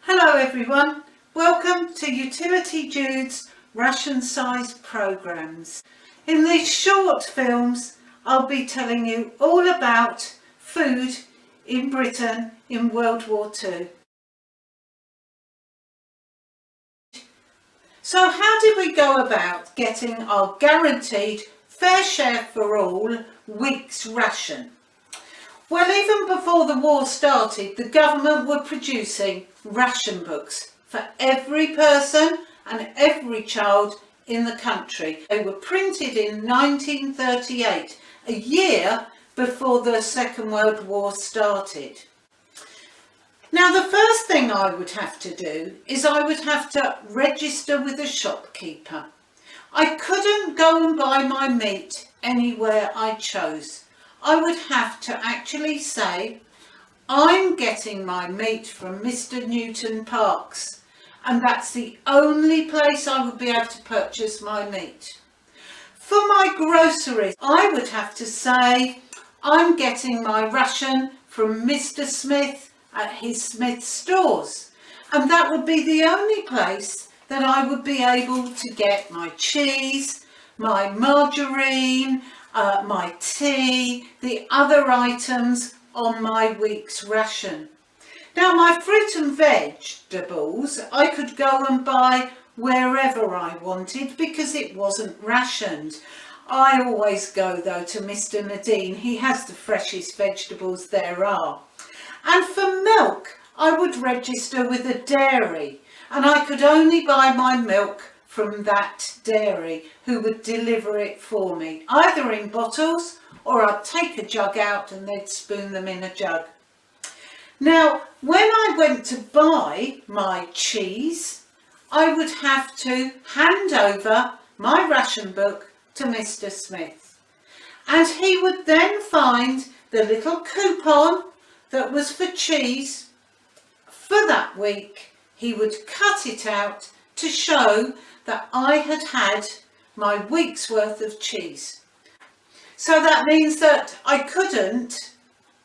Hello everyone, welcome to Utility Jude's ration size programmes. In these short films I'll be telling you all about food in Britain in World War II. So how did we go about getting our guaranteed fair share for all week's ration? Well, even before the war started, the government were producing ration books for every person and every child in the country. They were printed in 1938, a year before the Second World War started. Now, the first thing I would have to do is I would have to register with a shopkeeper. I couldn't go and buy my meat anywhere I chose. I would have to actually say, I'm getting my meat from Mr. Newton Parks, and that's the only place I would be able to purchase my meat. For my groceries, I would have to say, I'm getting my ration from Mr. Smith at his Smith stores, and that would be the only place that I would be able to get my cheese, my margarine, my tea, the other items on my week's ration. Now, my fruit and vegetables I could go and buy wherever I wanted because it wasn't rationed. I always go though to Mr. Nadine. He has the freshest vegetables there are. And for milk I would register with a dairy, and I could only buy my milk from that dairy who would deliver it for me, either in bottles or I'd take a jug out and they'd spoon them in a jug. Now, when I went to buy my cheese, I would have to hand over my ration book to Mr. Smith, and he would then find the little coupon that was for cheese for that week. He would cut it out to show that I had had my week's worth of cheese. So that means that I couldn't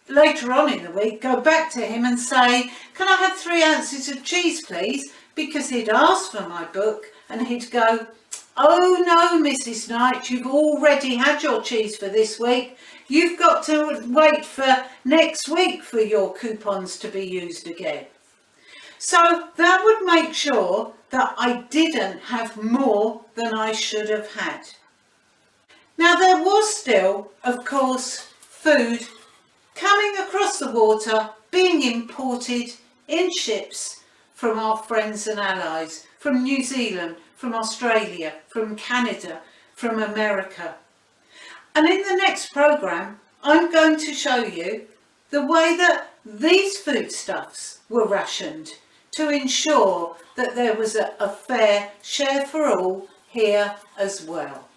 later on in the week go back to him and say, can I have 3 ounces of cheese please, because he'd asked for my book and he'd go, oh no Mrs. Knight, you've already had your cheese for this week, you've got to wait for next week for your coupons to be used again. So that would make sure that I didn't have more than I should have had. Now, there was still, of course, food coming across the water, being imported in ships from our friends and allies, from New Zealand, from Australia, from Canada, from America. And in the next programme, I'm going to show you the way that these foodstuffs were rationed to ensure that there was a fair share for all here as well.